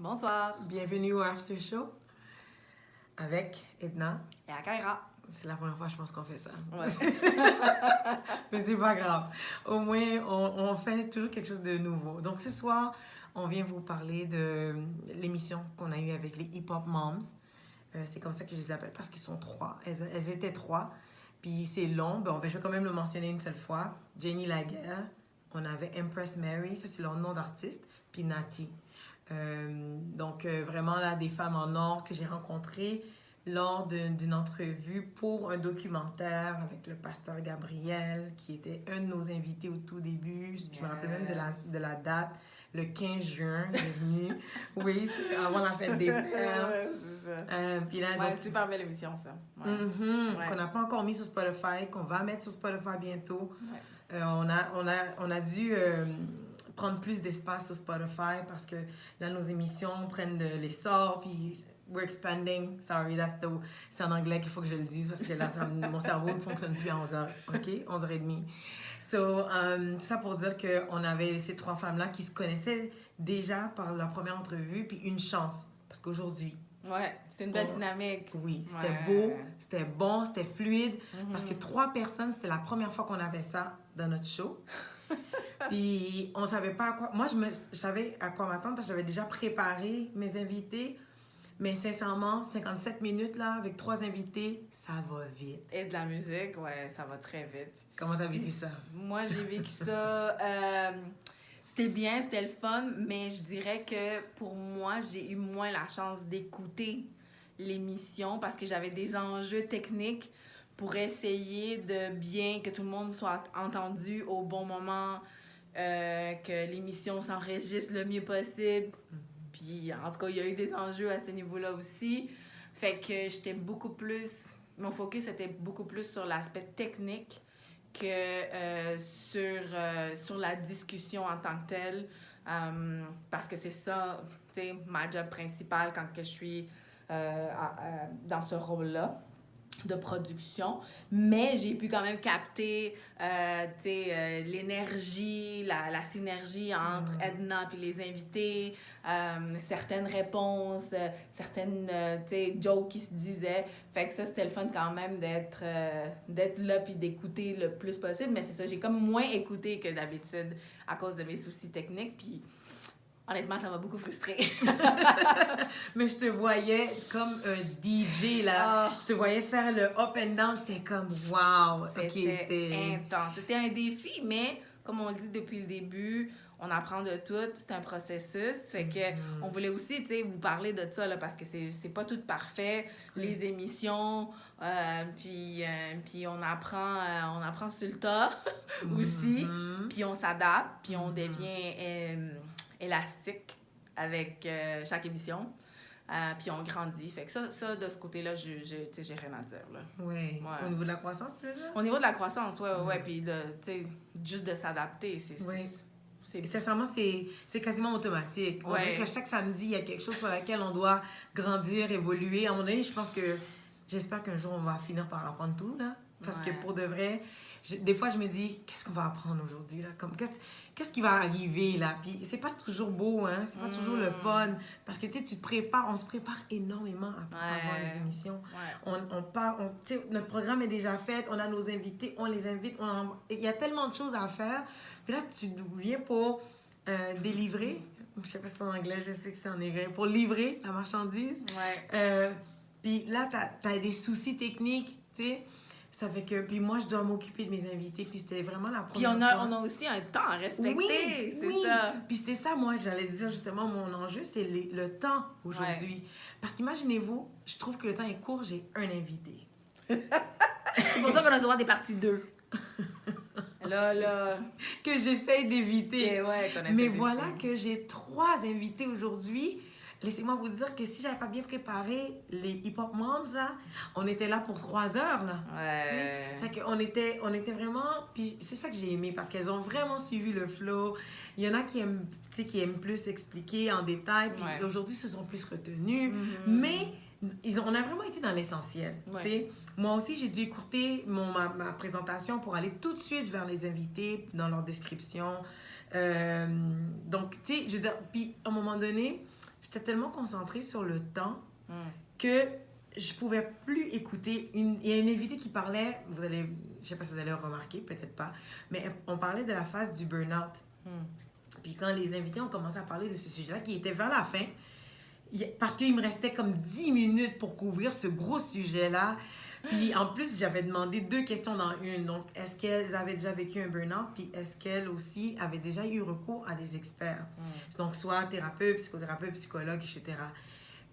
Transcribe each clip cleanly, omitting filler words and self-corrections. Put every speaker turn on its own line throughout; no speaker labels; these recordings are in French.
Bonsoir.
Bienvenue au After Show avec Edna.
Et Akaira.
C'est la première fois, je pense, qu'on fait ça.
Ouais.
Mais c'est pas grave. Au moins, on fait toujours quelque chose de nouveau. Donc, ce soir, on vient vous parler de l'émission qu'on a eue avec les Hip Hop Moms. C'est comme ça que je les appelle parce qu'ils sont trois. Elles étaient trois. Puis c'est long. Bon, je vais quand même le mentionner une seule fois. Jenny Laguerre. On avait Empress Mary. Ça, c'est leur nom d'artiste. Puis Nati. Donc, vraiment, là, des femmes en or que j'ai rencontrées lors d'une entrevue pour un documentaire avec le pasteur Gabriel, qui était un de nos invités au tout début. Je me rappelle même de la date, le 15 juin, il est venu. Oui, c'était avant la fête des pères.
Ouais, c'est ça.
Puis là,
Ouais,
donc,
super belle émission, ça. Ouais. Ouais.
qu'on n'a pas encore mis sur Spotify, qu'on va mettre sur Spotify bientôt.
Ouais.
On a dû prendre plus d'espace sur Spotify parce que là, nos émissions prennent de l'essor, puis we're expanding. Sorry, c'est en anglais qu'il faut que je le dise parce que là, mon cerveau ne fonctionne plus à 11h, OK? 11h30. So, ça pour dire qu'on avait ces trois femmes-là qui se connaissaient déjà par leur première entrevue, puis une chance, parce qu'aujourd'hui...
Ouais, c'est une belle dynamique.
Oui, c'était
Ouais.
beau, c'était bon, c'était fluide, parce que trois personnes, c'était la première fois qu'on avait ça dans notre show. Puis on savait pas à quoi... Moi, je savais à quoi m'attendre parce que j'avais déjà préparé mes invités. Mais sincèrement, 57 minutes là, avec trois invités, ça va vite.
Et de la musique, ouais, ça va très vite.
Comment t'as vécu ça?
Moi, j'ai vécu ça. C'était bien, c'était le fun, mais je dirais que pour moi, j'ai eu moins la chance d'écouter l'émission parce que j'avais des enjeux techniques pour essayer de bien que tout le monde soit entendu au bon moment, que l'émission s'enregistre le mieux possible. Puis, en tout cas, il y a eu des enjeux à ce niveau-là aussi. Fait que j'étais beaucoup plus... Mon focus était beaucoup plus sur l'aspect technique que sur la discussion en tant que telle. Parce que c'est ça, tu sais, ma job principale quand que je suis dans ce rôle-là de production, mais j'ai pu quand même capter l'énergie, la synergie entre Edna et les invités, certaines réponses, certaines jokes qui se disaient. Fait que ça, c'était le fun quand même d'être là puis d'écouter le plus possible, mais c'est ça, j'ai comme moins écouté que d'habitude à cause de mes soucis techniques, puis honnêtement, ça m'a beaucoup frustrée.
Mais je te voyais comme un DJ, là. Je te voyais faire le up and down. J'étais comme, wow.
C'était intense. C'était un défi, mais comme on le dit depuis le début, on apprend de tout. C'est un processus. Fait que on voulait aussi, tu sais, vous parler de ça, là, parce que c'est pas tout parfait. Les émissions, puis on apprend sur le tas aussi. Puis on s'adapte, puis on devient... élastique avec chaque émission. Puis on grandit. Fait que ça de ce côté-là, j'ai rien à dire. Là.
Oui. Ouais. Au niveau de la croissance, tu veux dire?
Au niveau de la croissance, ouais. Puis juste de s'adapter,
Sincèrement, c'est quasiment automatique. On dirait que chaque samedi, il y a quelque chose sur lequel on doit grandir, évoluer. À un moment donné, je pense que... J'espère qu'un jour, on va finir par apprendre tout, là. Parce que pour de vrai... Des fois, je me dis, qu'est-ce qu'on va apprendre aujourd'hui, là? Qu'est-ce qui va arriver, là? Puis c'est pas toujours beau, hein? C'est pas toujours le fun. Parce que, tu sais, tu te prépares, on se prépare énormément avant les émissions. Ouais. On part, tu sais, notre programme est déjà fait, on a nos invités, on les invite, il y a tellement de choses à faire. Puis là, tu viens pour délivrer, je sais pas si c'est en anglais, je sais que c'est en anglais, pour livrer la marchandise.
Ouais.
Puis là, t'as des soucis techniques, tu sais. Ça fait que... Puis moi, je dois m'occuper de mes invités. Puis c'était vraiment la première
fois. Puis on a aussi un temps à respecter.
Oui,
c'est ça.
Puis c'était ça, moi, que j'allais dire justement, mon enjeu, c'est le temps aujourd'hui. Ouais. Parce qu'imaginez-vous, je trouve que le temps est court, j'ai un invité.
C'est pour ça qu'on a souvent des parties 2. Là...
Que j'essaye d'éviter.
Ouais,
mais voilà que j'ai 3 invités aujourd'hui. Laissez-moi vous dire que si j'avais pas bien préparé les Hip Hop Moms, là, on était là pour 3 heures, là.
Ouais.
C'est qu'on était vraiment... Puis c'est ça que j'ai aimé, parce qu'elles ont vraiment suivi le flow. Il y en a qui aiment plus expliquer en détail, puis aujourd'hui, se sont plus retenus. Mais on a vraiment été dans l'essentiel, Moi aussi, j'ai dû écouter ma présentation pour aller tout de suite vers les invités, dans leur description. Donc, tu sais, je veux dire... Puis, à un moment donné... j'étais tellement concentrée sur le temps
Mm.
que je pouvais plus écouter. Il y a une invitée qui parlait, je sais pas si vous allez le remarquer, peut-être pas, mais on parlait de la phase du burn-out.
Mm.
Puis quand les invités ont commencé à parler de ce sujet-là, qui était vers la fin, parce qu'il me restait comme 10 minutes pour couvrir ce gros sujet-là. Puis en plus, j'avais demandé 2 questions dans une. Donc, est-ce qu'elles avaient déjà vécu un burn-out? Puis est-ce qu'elles aussi avaient déjà eu recours à des experts? Donc, soit thérapeute, psychothérapeute, psychologue, etc.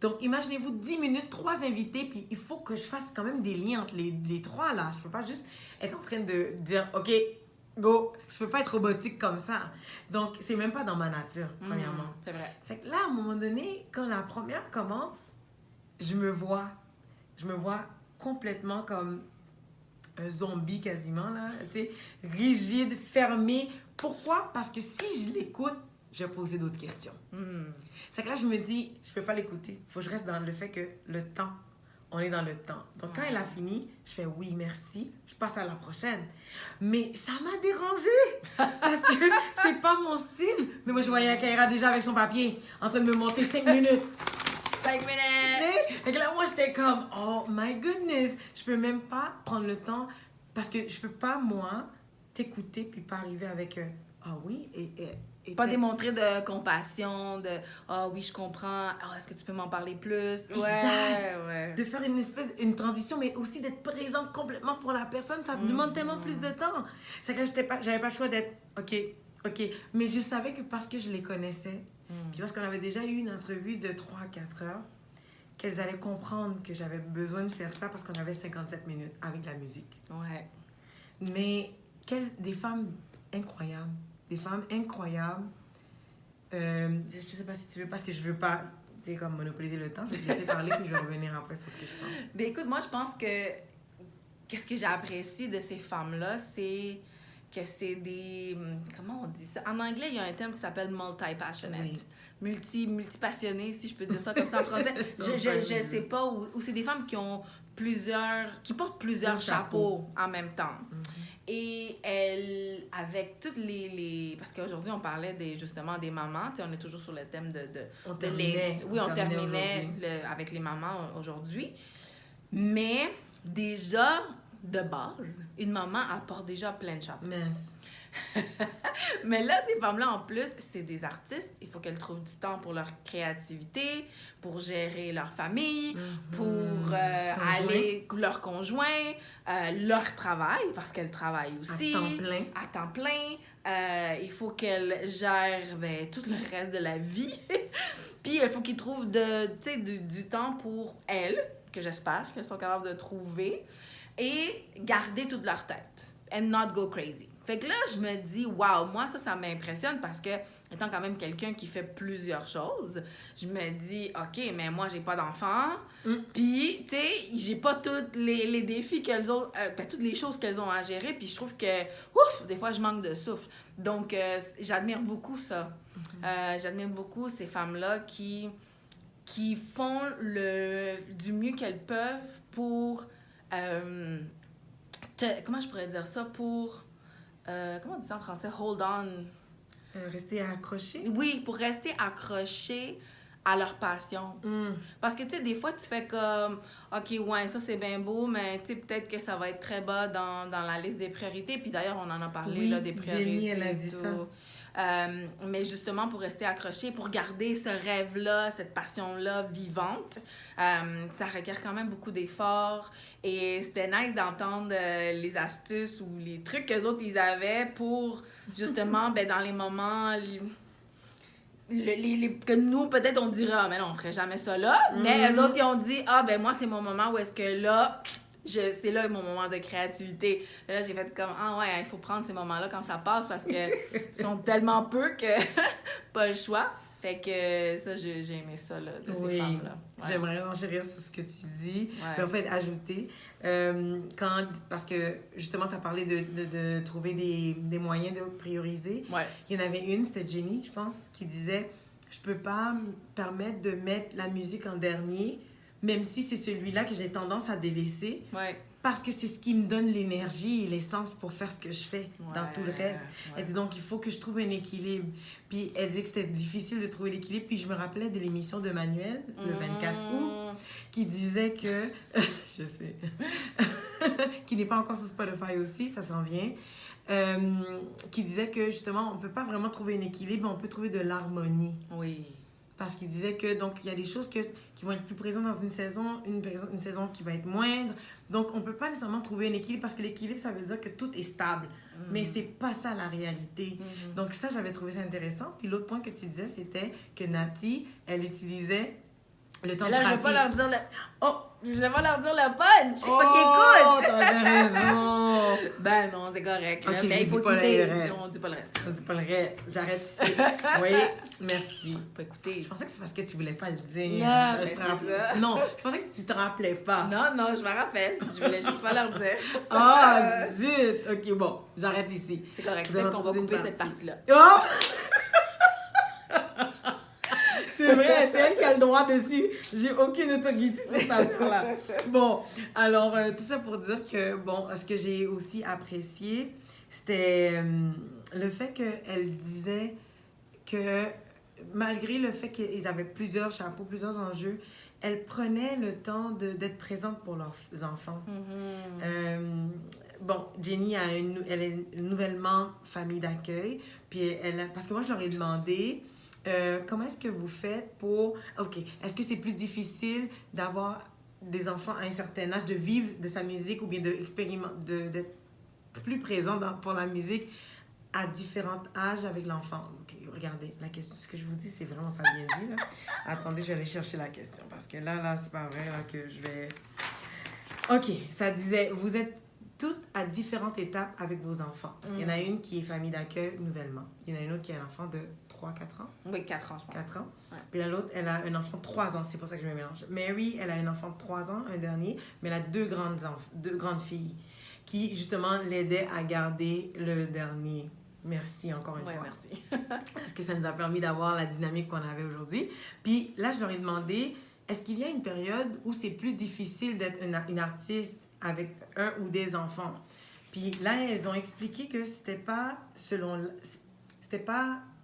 Donc, imaginez-vous 10 minutes, 3 invités, puis il faut que je fasse quand même des liens entre les 3 là. Je peux pas juste être en train de dire, OK, go. Je peux pas être robotique comme ça. Donc, c'est même pas dans ma nature, premièrement.
C'est vrai.
C'est que là, à un moment donné, quand la première commence, je me vois complètement comme un zombie quasiment, là, tu sais, rigide, fermé. Pourquoi? Parce que si je l'écoute, je vais poser d'autres questions.
Mm.
C'est que là, je me dis, je peux pas l'écouter. Faut que je reste dans le fait que le temps, on est dans le temps. Donc, quand elle a fini, je fais oui, merci, je passe à la prochaine. Mais ça m'a dérangée parce que c'est pas mon style. Mais moi, je voyais Kaira déjà avec son papier en train de me monter 5 minutes.
5 minutes!
Et que là, moi, j'étais comme, oh my goodness, je peux même pas prendre le temps parce que je peux pas, moi, t'écouter puis pas arriver avec ah oui, et
Pas démontrer de compassion, de ah oui, je comprends, ah, est-ce que tu peux m'en parler plus? Ouais.
De faire une transition, mais aussi d'être présente complètement pour la personne, ça demande tellement plus de temps. C'est que j'avais pas le choix d'être, ok, mais je savais que parce que je les connaissais, puis parce qu'on avait déjà eu une entrevue de 3-4 heures, qu'elles allaient comprendre que j'avais besoin de faire ça parce qu'on avait 57 minutes avec la musique.
Ouais.
Mais des femmes incroyables. Des femmes incroyables. Je sais pas si tu veux, parce que je veux pas, tu sais, comme monopoliser le temps. Je vais te laisser parler, puis je vais revenir après sur ce que je pense.
Ben écoute, moi, je pense que qu'est-ce que j'apprécie de ces femmes-là, c'est que c'est des... Comment on dit ça? En anglais, il y a un terme qui s'appelle multi-passionate.
Oui.
Multi-passionné, si je peux dire ça comme ça en français. Je sais pas. Ou c'est des femmes qui ont qui portent plusieurs chapeaux en même temps. Et elles, avec toutes parce qu'aujourd'hui, on parlait justement des mamans. Tu sais, on est toujours sur le thème
On terminait
avec les mamans aujourd'hui. Mais déjà, de base, une maman apporte déjà plein de chapeaux.
Mince.
Mais là, ces femmes-là, en plus, c'est des artistes. Il faut qu'elles trouvent du temps pour leur créativité, pour gérer leur famille, pour aller leur conjoint, leur travail, parce qu'elles travaillent aussi. À temps plein. Il faut qu'elles gèrent tout le reste de la vie. Puis, il faut qu'ils trouvent du temps pour elles, que j'espère qu'elles sont capables de trouver, et garder toute leur tête. And not go crazy. Fait que là, je me dis, waouh, moi, ça m'impressionne parce que, étant quand même quelqu'un qui fait plusieurs choses, je me dis, OK, mais moi, j'ai pas d'enfant. Puis, tu sais, j'ai pas tous les défis qu'elles ont, toutes les choses qu'elles ont à gérer. Puis, je trouve que, des fois, je manque de souffle. Donc, j'admire beaucoup ça. J'admire beaucoup ces femmes-là qui font du mieux qu'elles peuvent pour... comment je pourrais dire ça? Pour... comment on dit ça en français? Hold on.
Rester accroché?
Oui, pour rester accroché à leur passion. Parce que, tu sais, des fois, tu fais comme... OK, ouais, ça, c'est bien beau, mais, tu sais, peut-être que ça va être très bas dans la liste des priorités. Puis d'ailleurs, on en a parlé, là, des priorités.
Jenny, elle a dit ça.
Mais justement, pour rester accroché, pour garder ce rêve-là, cette passion-là vivante, ça requiert quand même beaucoup d'efforts. Et c'était nice d'entendre les astuces ou les trucs qu'eux autres, ils avaient pour, justement, dans les moments... que nous, peut-être, on dirait, ah, mais non, on ferait jamais ça là. Mais eux autres, ils ont dit, ah, moi, c'est mon moment où est-ce que là... c'est là mon moment de créativité. Là, j'ai fait comme, ah ouais, il faut prendre ces moments-là quand ça passe parce que sont tellement peu que pas le choix. Fait que ça, j'ai aimé ça, là, de ces femmes-là. Ouais.
J'aimerais enchérir sur ce que tu dis.
Ouais.
Mais en fait, ajouter, parce que justement, tu as parlé de trouver des moyens de prioriser.
Ouais.
Il y en avait une, c'était Jenny, je pense, qui disait, je peux pas me permettre de mettre la musique en dernier, même si c'est celui-là que j'ai tendance à délaisser.
Ouais.
parce que c'est ce qui me donne l'énergie et l'essence pour faire ce que je fais dans tout le reste.
Ouais.
Elle dit donc, il faut que je trouve un équilibre. Puis elle dit que c'était difficile de trouver l'équilibre. Puis je me rappelais de l'émission de Manuel, le 24 août, qui disait que... je sais. qui n'est pas encore sur Spotify aussi, ça s'en vient. Qui disait que justement, on ne peut pas vraiment trouver un équilibre, on peut trouver de l'harmonie.
Oui.
Parce qu'il disait que donc il y a des choses qui vont être plus présentes dans une saison, une saison qui va être moindre. Donc on ne peut pas nécessairement trouver un équilibre parce que l'équilibre, ça veut dire que tout est stable. Mais c'est pas ça la réalité. Donc ça, j'avais trouvé ça intéressant. Puis l'autre point que tu disais, c'était que Nati, elle utilisait le temps de trafic.
Là, je vais pas leur dire le... Oh! Je vais pas leur dire le punch! Il faut qu'ils
Oh,
écoutent!
t'avais raison!
Ben non, c'est correct.
Ok,
mais il faut
pas
écouter.
le reste.
On dit pas le reste.
On dit pas le reste. J'arrête ici. Oui, merci.
Faut écouter.
Je pensais que c'est parce que tu voulais pas le dire.
Non, mais c'est ça.
Non, je pensais que tu te rappelais pas.
Non, je me rappelle. Je voulais juste pas leur dire.
Ah, zut! Ok, bon, j'arrête ici.
C'est correct.
Vous avez
Peut-être qu'on va
entendu
couper
une
cette
partie.
partie-là.
Oh! C'est vrai, c'est elle qui a le droit dessus. J'ai aucune autorité sur cette affaire-là. Bon, alors, tout ça pour dire que, bon, ce que j'ai aussi apprécié, c'était le fait qu'elle disait que malgré le fait qu'ils avaient plusieurs chapeaux, plusieurs enjeux, elle prenait le temps d'être présente pour leurs enfants. Bon, Jenny, elle est nouvellement famille d'accueil. Puis parce que moi, je leur ai demandé... comment est-ce que vous faites pour... OK, est-ce que c'est plus difficile d'avoir des enfants à un certain âge, de vivre de sa musique ou bien d'être plus présent pour la musique à différents âges avec l'enfant? OK, regardez, la question, ce que je vous dis, c'est vraiment pas bien dit, là. Attendez, je vais aller chercher la question parce que là, c'est pas vrai là, que je vais... OK, ça disait, vous êtes toutes à différentes étapes avec vos enfants. Parce qu'il y en a une qui est famille d'accueil nouvellement. Il y en a une autre qui a un enfant de 3-4 ans.
Oui, 4 ans, je pense.
4 ans.
Ouais.
Puis l'autre, elle a un enfant de 3 ans. C'est pour ça que je me mélange. Mary, elle a un enfant de 3 ans, un dernier, mais elle a deux grandes filles qui, justement, l'aidaient à garder le dernier. Merci encore une fois.
Merci.
Parce que ça nous a permis d'avoir la dynamique qu'on avait aujourd'hui. Puis là, je leur ai demandé, est-ce qu'il y a une période où c'est plus difficile d'être une artiste avec un ou des enfants? Puis là, elles ont expliqué que c'était pas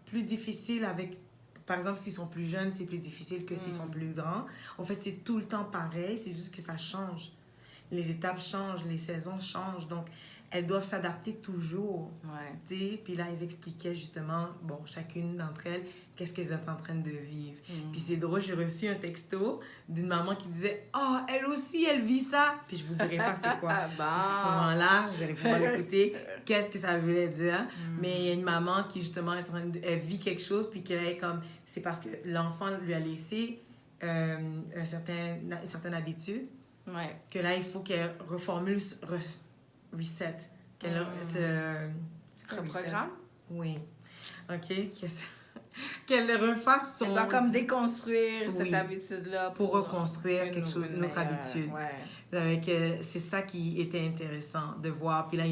plus difficile avec... Par exemple, s'ils sont plus jeunes, c'est plus difficile que s'ils sont plus grands. En fait, c'est tout le temps pareil, c'est juste que ça change. Les étapes changent, les saisons changent. Donc, elles doivent s'adapter toujours.
Ouais.
Puis là, ils expliquaient justement, bon, chacune d'entre elles, qu'est-ce qu'elles étaient en train de vivre. Puis c'est drôle, j'ai reçu un texto d'une maman qui disait « Oh, elle aussi, elle vit ça! » Puis je vous dirai pas c'est quoi. Parce qu'à ce moment-là, vous allez pouvoir écouter qu'est-ce que ça voulait dire. Mais il y a une maman qui, justement, elle vit quelque chose, puis qu'elle est comme... C'est parce que l'enfant lui a laissé une certaine habitude.
Ouais.
Que là, il faut qu'elle reformule, reset. Qu'elle
reprogramme?
Oui. OK. Qu'elle refasse son...
Elle doit comme déconstruire cette habitude-là.
Pour reconstruire quelque chose, une autre habitude.
Ouais.
C'est ça qui était intéressant de voir. Puis là,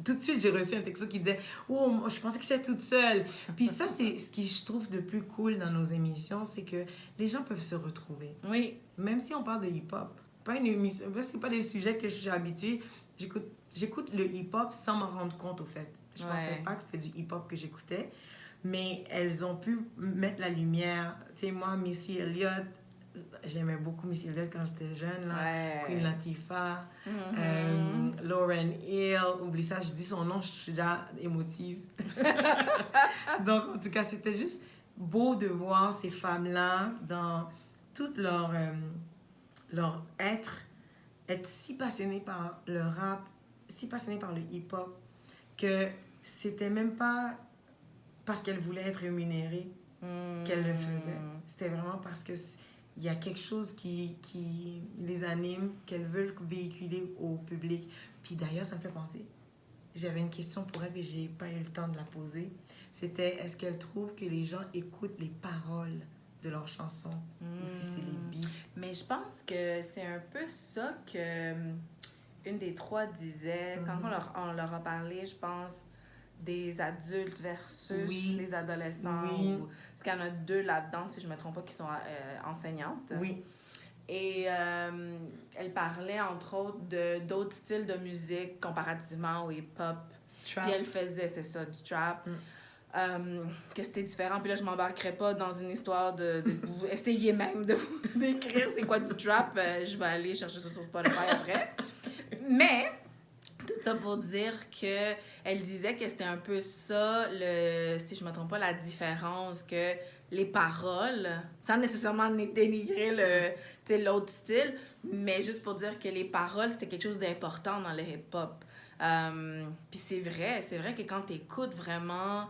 tout de suite, j'ai reçu un texto qui disait « Oh, je pensais que j'étais toute seule. » Puis ça, c'est ce qui je trouve de plus cool dans nos émissions, c'est que les gens peuvent se retrouver.
Oui.
Même si on parle de hip-hop. Pas une émission... C'est pas des sujets que je suis habituée. J'écoute le hip-hop sans m'en rendre compte, au fait. Je pensais pas que c'était du hip-hop que j'écoutais. Mais elles ont pu mettre la lumière. Tu sais, moi, Missy Elliott, j'aimais beaucoup Missy Elliott quand j'étais jeune. Là.
Ouais.
Queen Latifah, Lauryn Hill. Oublie ça, je dis son nom, je suis déjà émotive. Donc, en tout cas, c'était juste beau de voir ces femmes-là dans tout leur être si passionnées par le rap, si passionnées par le hip-hop, que c'était même pas parce qu'elles voulaient être rémunérées qu'elles le faisaient. C'était vraiment parce que il y a quelque chose qui les anime, qu'elles veulent véhiculer au public. Puis d'ailleurs, ça me fait penser, j'avais une question pour elle, mais j'ai pas eu le temps de la poser. C'était, est-ce qu'elle trouve que les gens écoutent les paroles de leurs chansons ou si c'est les beats?
Mais je pense que c'est un peu ça que une des trois disait. Quand on leur a parlé, je pense, des adultes versus les adolescents.
Oui.
Parce qu'il y en a deux là-dedans, si je ne me trompe pas, qui sont enseignantes.
Oui.
Et elle parlait, entre autres, d'autres styles de musique comparativement au hip-hop.
Trap.
Puis elle faisait, c'est ça, du trap. Que c'était différent. Puis là, je m'embarquerai pas dans une histoire de vous essayer même de vous décrire c'est quoi du trap. Je vais aller chercher ça sur Spotify après. Mais, tout ça pour dire que elle disait que c'était un peu ça, si je me trompe pas, la différence, que les paroles, sans nécessairement dénigrer l'autre style, mais juste pour dire que les paroles, c'était quelque chose d'important dans le hip-hop. Puis c'est vrai que quand tu écoutes vraiment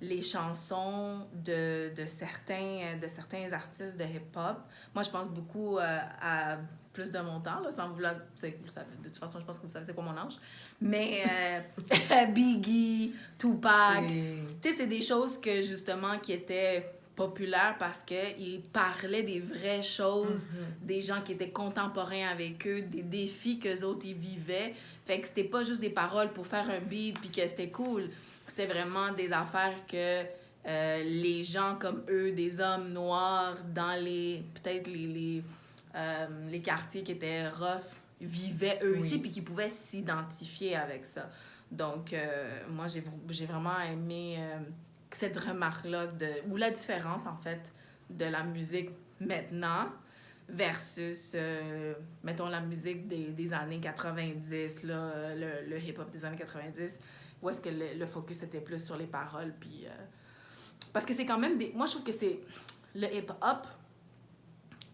les chansons de certains artistes de hip-hop, moi je pense beaucoup à plus de mon temps, là, sans vouloir, vous le savez, de toute façon je pense que vous savez c'est quoi mon âge, mais Biggie, Tupac, tu sais c'est des choses que justement qui étaient populaires parce qu'ils parlaient des vraies choses, des gens qui étaient contemporains avec eux, des défis qu'eux autres ils vivaient. Fait que c'était pas juste des paroles pour faire un beat puis que c'était cool. C'était vraiment des affaires que les gens comme eux, des hommes noirs, dans peut-être les quartiers qui étaient rough, vivaient eux aussi puis qui pouvaient s'identifier avec ça. Donc, moi, j'ai vraiment aimé cette remarque-là, ou la différence, en fait, de la musique maintenant versus, mettons, la musique des années 90, là, le hip-hop des années 90, où est-ce que le focus était plus sur les paroles. Puis, parce que c'est quand même moi, je trouve que c'est le hip-hop,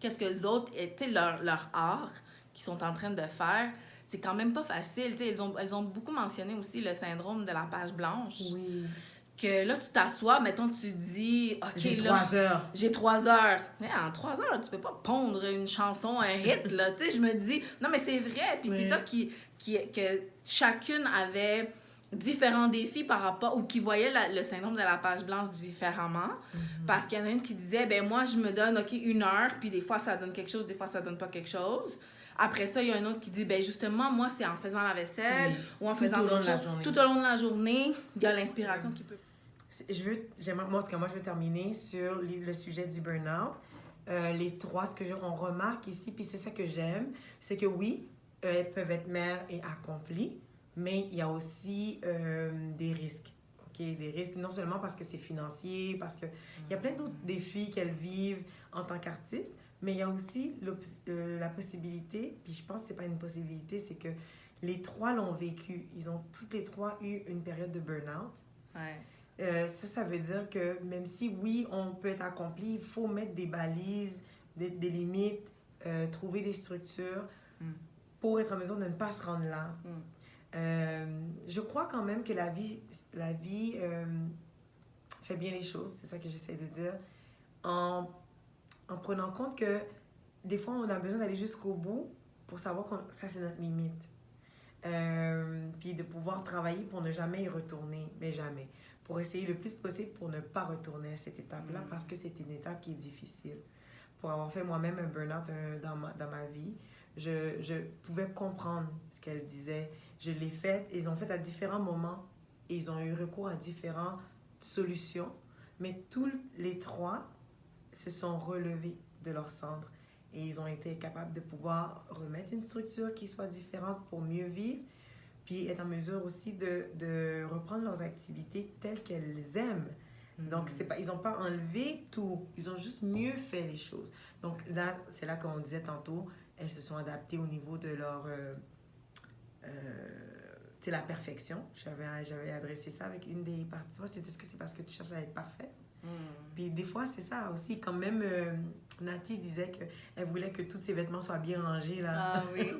qu'est-ce que les autres, tu sais, leur art qu'ils sont en train de faire, c'est quand même pas facile. Tu sais, elles ont beaucoup mentionné aussi le syndrome de la page blanche.
Oui.
Que là, tu t'assois, mettons, tu dis, OK,
j'ai
là,
3 heures.
J'ai 3 heures. Mais en 3 heures, tu peux pas pondre une chanson, un hit, là. Tu sais, je me dis, non, mais c'est vrai. Puis c'est ça que chacune avait différents défis par rapport, ou qui voyait le syndrome de la page blanche différemment. Parce qu'il y en a une qui disait, ben moi, je me donne, OK, 1 heure, puis des fois, ça donne quelque chose, des fois, ça donne pas quelque chose. Après ça, il y a un autre qui dit, ben justement, moi, c'est en faisant la vaisselle ou en faisant d'autres choses. Tout au long de la journée, il y a l'inspiration qui peut...
Moi, je veux terminer sur le sujet du burn-out. Les trois, on remarque ici, puis c'est ça que j'aime, c'est que oui, elles peuvent être mères et accomplies, mais il y a aussi des risques. Okay? Des risques, non seulement parce que c'est financier, parce qu'il y a plein d'autres défis qu'elles vivent en tant qu'artistes, mais il y a aussi la possibilité, puis je pense que c'est pas une possibilité, c'est que les trois l'ont vécu. Ils ont toutes les trois eu une période de burn-out.
Ouais.
Ça veut dire que même si, oui, on peut être accompli, il faut mettre des balises, des limites, trouver des structures pour être en mesure de ne pas se rendre là. Je crois quand même que la vie fait bien les choses, c'est ça que j'essaie de dire, en prenant compte que des fois, on a besoin d'aller jusqu'au bout pour savoir que ça, c'est notre limite. Puis de pouvoir travailler pour ne jamais y retourner, mais jamais. Pour essayer le plus possible pour ne pas retourner à cette étape-là, parce que c'est une étape qui est difficile. Pour avoir fait moi-même un burn-out dans ma vie, je pouvais comprendre ce qu'elle disait. Je l'ai fait, ils ont fait à différents moments, et ils ont eu recours à différentes solutions, mais tous les trois se sont relevés de leurs cendres. Et ils ont été capables de pouvoir remettre une structure qui soit différente pour mieux vivre, puis être en mesure aussi de reprendre leurs activités telles qu'elles aiment. Donc, ils n'ont pas enlevé tout, ils ont juste mieux fait les choses. Donc là, c'est là qu'on disait tantôt, elles se sont adaptées au niveau de leur... la perfection. J'avais adressé ça avec une des participantes. J'ai dit, est-ce que c'est parce que tu cherches à être parfaite? Puis des fois, c'est ça aussi. Quand même, Nati disait qu'elle voulait que tous ses vêtements soient bien rangés. Là.
Ah oui.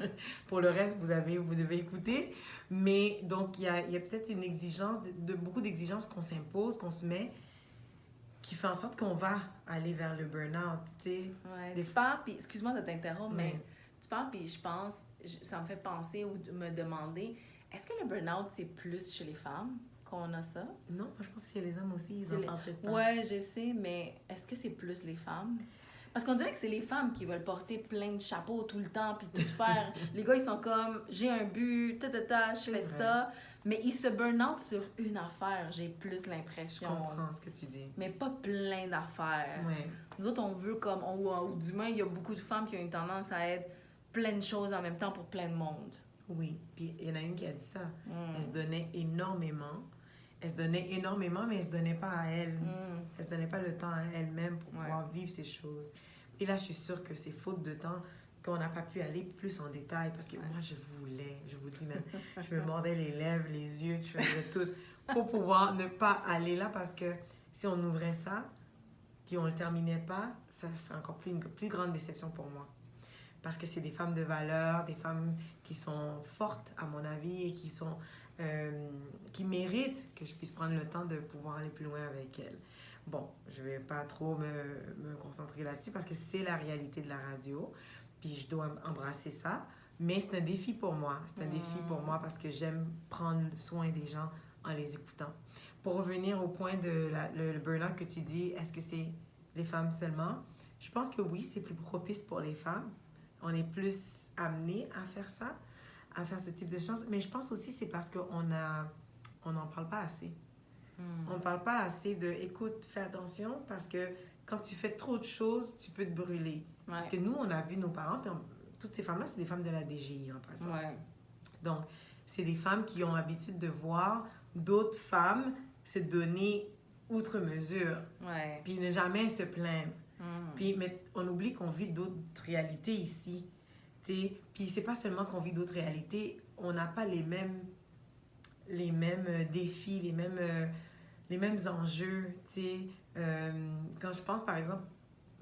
Pour le reste, vous devez écouter. Mais donc, il y a peut-être une exigence, beaucoup d'exigences qu'on s'impose, qu'on se met, qui fait en sorte qu'on va aller vers le burn-out.
Ouais, tu parles, puis excuse-moi de t'interrompre, mais tu parles, puis je pense, ça me fait penser ou me demander, est-ce que le burn-out, c'est plus chez les femmes qu'on a ça?
Non, je pense que chez les hommes aussi, ils en parlent peut-être pas.
Ouais, je sais, mais est-ce que c'est plus les femmes? Parce qu'on dirait que c'est les femmes qui veulent porter plein de chapeaux tout le temps, puis tout faire. Les gars, ils sont comme, j'ai un but, je fais ça. Mais ils se burn out sur une affaire, j'ai plus
Je
l'impression.
comprends ce que tu dis.
Mais pas plein d'affaires.
Ouais.
Nous autres, on veut comme, ou du moins, il y a beaucoup de femmes qui ont une tendance à être plein de choses en même temps pour plein de monde.
Oui, puis il y en a une qui a dit ça.
Mm.
Elle se donnait énormément. Elle se donnait énormément, mais elle se donnait pas à elle. Elle se donnait pas le temps à elle-même pour pouvoir vivre ces choses. Et là, je suis sûre que c'est faute de temps qu'on n'a pas pu aller plus en détail parce que moi, je voulais, je vous dis même, je me mordais les lèvres, les yeux, je faisais tout pour pouvoir ne pas aller là parce que si on ouvrait ça, puis on le terminait pas, ça c'est encore une plus grande déception pour moi. Parce que c'est des femmes de valeur, des femmes qui sont fortes, à mon avis, et qui méritent que je puisse prendre le temps de pouvoir aller plus loin avec elles. Bon, je vais pas trop me concentrer là-dessus parce que c'est la réalité de la radio, puis je dois embrasser ça. Mais c'est un défi pour moi. C'est un défi pour moi parce que j'aime prendre soin des gens en les écoutant. Pour revenir au point de le burn-out que tu dis, est-ce que c'est les femmes seulement? Je pense que oui, c'est plus propice pour les femmes. On est plus amené à faire ça, à faire ce type de choses. Mais je pense aussi que c'est parce qu'on n'en parle pas assez. On ne parle pas assez de, écoute, fais attention parce que quand tu fais trop de choses, tu peux te brûler. Ouais. Parce que nous, on a vu nos parents, puis toutes ces femmes-là, c'est des femmes de la DGI en passant.
Ouais.
Donc, c'est des femmes qui ont l'habitude de voir d'autres femmes se donner outre mesure.
Ouais.
Puis ne jamais se plaindre. Puis, mais on oublie qu'on vit d'autres réalités ici. T'sais. Puis c'est pas seulement qu'on vit d'autres réalités, on n'a pas les mêmes défis, les mêmes enjeux. Quand je pense, par exemple,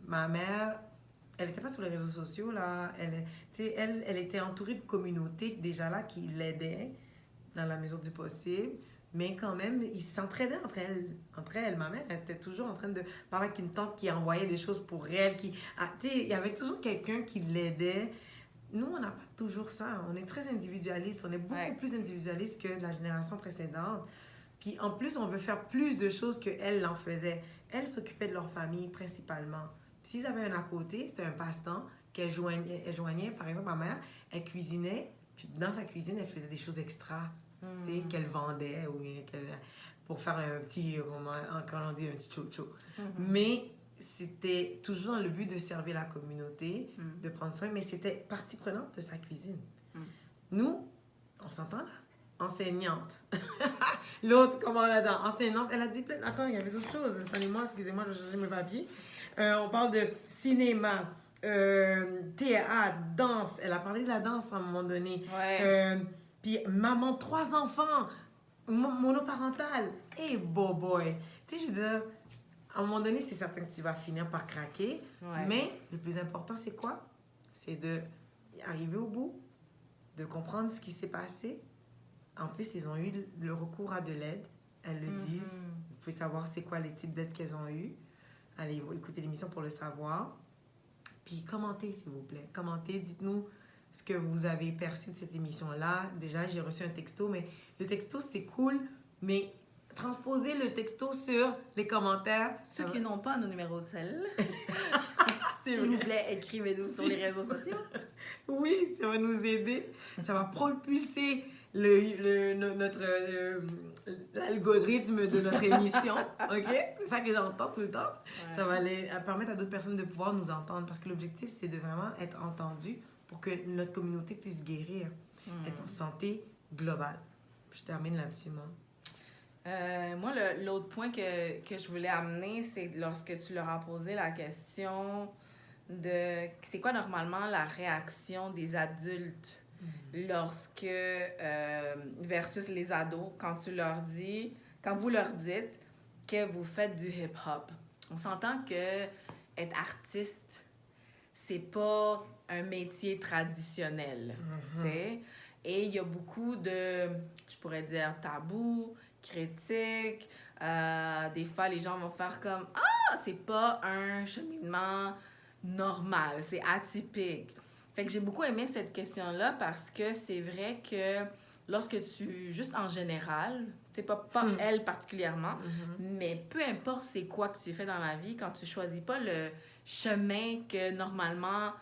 ma mère, elle n'était pas sur les réseaux sociaux, là. Elle était entourée de communautés déjà là qui l'aidaient dans la mesure du possible. Mais quand même, ils s'entraidaient entre elles. Ma mère, elle était toujours en train de parler avec une tante qui envoyait des choses pour elle. Il y avait toujours quelqu'un qui l'aidait. Nous, on n'a pas toujours ça. On est très individualiste. On est beaucoup plus individualiste que la génération précédente. Puis en plus, on veut faire plus de choses qu'elles en faisaient. Elles s'occupaient de leur famille principalement. Puis s'ils avaient un à côté, c'était un passe-temps qu'elles joignaient. Par exemple, ma mère, elle cuisinait. Puis dans sa cuisine, elle faisait des choses extra. Qu'elle vendait ou pour faire un petit, quand on dit un petit chocho. Mais c'était toujours dans le but de servir la communauté, de prendre soin, mais c'était partie prenante de sa cuisine. Nous, on s'entend là? Enseignante. L'autre, comment on attend? Enseignante, elle a dit plein... Attends, il y avait d'autres choses. Attendez-moi, excusez-moi, je cherche mes papiers. On parle de cinéma, théâtre, danse. Elle a parlé de la danse à un moment donné. Puis maman, 3 enfants, monoparentale. Hey, boy. Tu sais, je veux dire, à un moment donné, c'est certain que tu vas finir par craquer. Mais le plus important, c'est quoi? C'est d'arriver au bout, de comprendre ce qui s'est passé. En plus, ils ont eu le recours à de l'aide. Elles le disent. Vous pouvez savoir c'est quoi les types d'aide qu'elles ont eu. Allez écouter l'émission pour le savoir. Puis commentez, s'il vous plaît. Commentez, dites-nous ce que vous avez perçu de cette émission-là. Déjà, j'ai reçu un texto, mais le texto, c'était cool, mais transposez le texto sur les commentaires.
Ceux qui n'ont pas nos numéros de cell, s'il vous plaît, écrivez-nous sur les réseaux sociaux.
Oui, ça va nous aider. Ça va propulser l'algorithme de notre émission, OK? C'est ça que j'entends tout le temps. Ça va permettre à d'autres personnes de pouvoir nous entendre parce que l'objectif, c'est de vraiment être entendu pour que notre communauté puisse guérir, être en santé globale. Je termine là-dessus, moi.
Moi, l'autre point que je voulais amener, c'est lorsque tu leur as posé la question de c'est quoi normalement la réaction des adultes lorsque versus les ados quand vous leur dites que vous faites du hip-hop. On s'entend que être artiste, c'est pas un métier traditionnel, tu sais. Et il y a beaucoup de, je pourrais dire, tabous, critiques. Des fois, les gens vont faire comme « Ah, c'est pas un cheminement normal, c'est atypique. » Fait que j'ai beaucoup aimé cette question-là parce que c'est vrai que lorsque juste en général, Tu sais, pas elle particulièrement, mais peu importe c'est quoi que tu fais dans la vie, quand tu choisis pas le chemin que normalement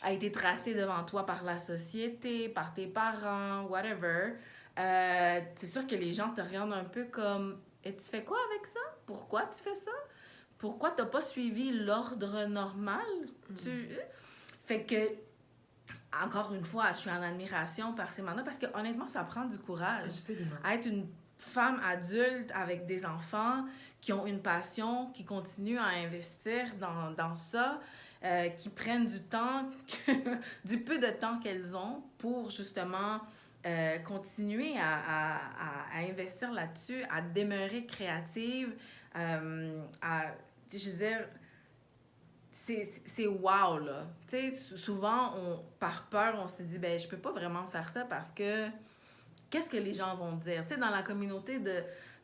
a été tracé devant toi par la société, par tes parents, whatever, c'est sûr que les gens te regardent un peu comme « Et tu fais quoi avec ça? Pourquoi tu fais ça? Pourquoi t'as pas suivi l'ordre normal? » Fait que, encore une fois, je suis en admiration par ces mandats parce que honnêtement, ça prend du courage.
Absolument.
À être une femme adulte avec des enfants qui ont une passion, qui continuent à investir dans ça, qui prennent du temps, du peu de temps qu'elles ont pour justement continuer à investir là-dessus, à demeurer créative, je veux dire, c'est wow, là. Tu sais, souvent, par peur, on se dit, ben je peux pas vraiment faire ça parce que qu'est-ce que les gens vont dire? Tu sais, dans la communauté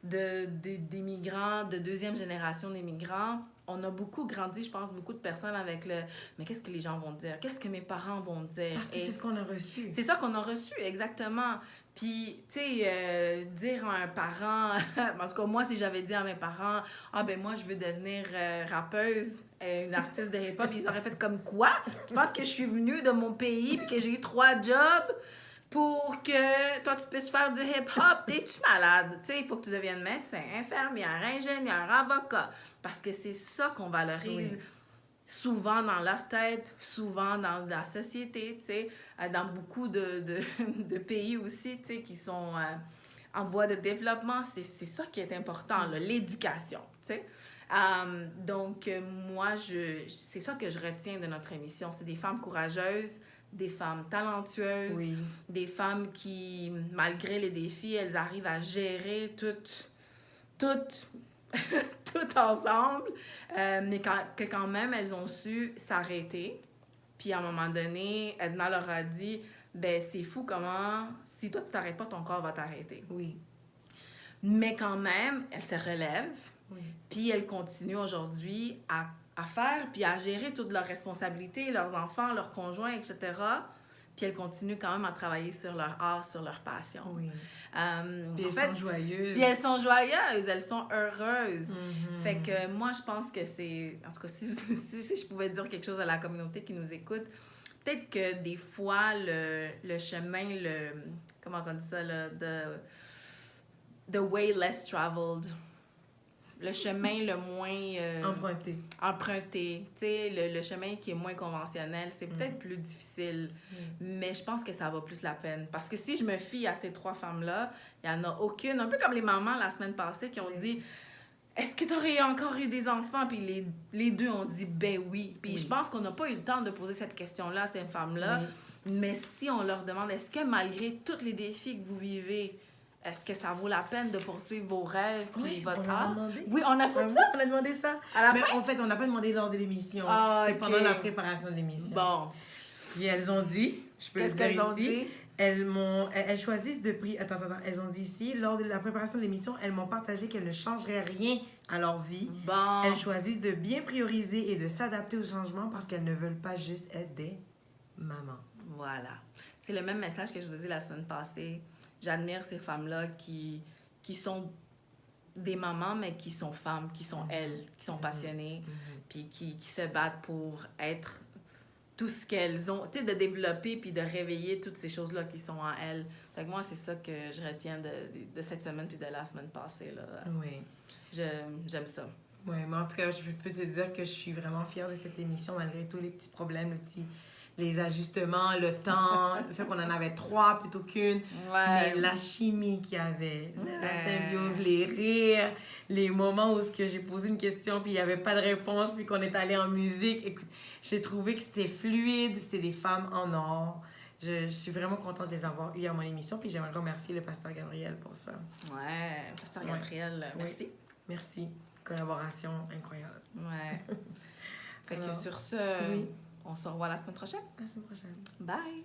des migrants, de deuxième génération des migrants, on a beaucoup grandi, je pense, beaucoup de personnes avec le « mais qu'est-ce que les gens vont dire? Qu'est-ce que mes parents vont dire? »
Parce que c'est ce qu'on a reçu.
C'est ça qu'on a reçu, exactement. Puis, tu sais, dire à un parent... en tout cas, moi, si j'avais dit à mes parents « Ah, ben moi, je veux devenir rappeuse, une artiste de hip-hop », ils auraient fait comme « Quoi? Tu penses que je suis venue de mon pays puis que j'ai eu 3 jobs pour que toi, tu puisses faire du hip-hop? T'es-tu malade? Tu sais, il faut que tu deviennes médecin, infirmière, ingénieur, avocat. » Parce que c'est ça qu'on valorise souvent dans leur tête, souvent dans la société, tu sais, dans beaucoup de pays aussi, tu sais, qui sont en voie de développement. C'est ça qui est important, là, l'éducation, tu sais. Donc, moi, c'est ça que je retiens de notre émission. C'est des femmes courageuses, des femmes talentueuses, des femmes qui, malgré les défis, elles arrivent à gérer toutes ensemble, mais quand même, elles ont su s'arrêter. Puis à un moment donné, Edna leur a dit, ben c'est fou comment, si toi tu t'arrêtes pas, ton corps va t'arrêter.
Oui.
Mais quand même, elles se relèvent, puis elles continuent aujourd'hui à faire, puis à gérer toutes leurs responsabilités, leurs enfants, leurs conjoints, etc. Puis elles continuent quand même à travailler sur leur art, sur leur passion.
Oui.
Puis
sont joyeuses.
Puis elles sont joyeuses, elles sont heureuses. Fait que moi, je pense que c'est... En tout cas, si je pouvais dire quelque chose à la communauté qui nous écoute, peut-être que des fois, le chemin, comment on dit ça, là, the way less traveled, le chemin le moins... emprunté. Tu sais, le chemin qui est moins conventionnel, c'est peut-être plus difficile, mais je pense que ça vaut plus la peine. Parce que si je me fie à ces 3 femmes-là, il n'y en a aucune, un peu comme les mamans la semaine passée qui ont dit « Est-ce que tu aurais encore eu des enfants? » Puis les 2 ont dit « Ben oui. » Puis je pense qu'on n'a pas eu le temps de poser cette question-là à ces femmes-là, mais si on leur demande « Est-ce que malgré tous les défis que vous vivez, est-ce que ça vaut la peine de poursuivre vos rêves puis votre art? » Oui, on a fait ça.
On a demandé ça. Mais en fait, on n'a pas demandé lors de l'émission. C'était pendant la préparation de l'émission.
Bon.
Puis elles ont dit, je peux le dire ici,
ont dit?
Elles choisissent de prier. Attends, elles ont dit ici, lors de la préparation de l'émission, elles m'ont partagé qu'elles ne changeraient rien à leur vie.
Bon.
Elles choisissent de bien prioriser et de s'adapter aux changements parce qu'elles ne veulent pas juste être des mamans.
Voilà. C'est le même message que je vous ai dit la semaine passée. J'admire ces femmes-là qui sont des mamans, mais qui sont femmes, qui sont elles, qui sont passionnées, puis qui se battent pour être tout ce qu'elles ont, tu sais, de développer puis de réveiller toutes ces choses-là qui sont en elles. Fait que moi, c'est ça que je retiens de cette semaine puis de la semaine passée, là.
Oui.
J'aime ça.
Oui, mais en tout cas, je peux te dire que je suis vraiment fière de cette émission, malgré tous les petits problèmes, les ajustements, le temps, le fait qu'on en avait 3 plutôt qu'une, mais la chimie qu'il y avait, la symbiose, les rires, les moments où j'ai posé une question puis il n'y avait pas de réponse puis qu'on est allé en musique. Écoute, j'ai trouvé que c'était fluide, c'était des femmes en or. Je suis vraiment contente de les avoir eues à mon émission puis j'aimerais remercier le pasteur Gabriel pour ça.
Ouais, pasteur Gabriel, merci.
Oui. Merci. Collaboration incroyable.
Ouais. Fait que sur ce... On se revoit la semaine prochaine.
La semaine prochaine.
Bye!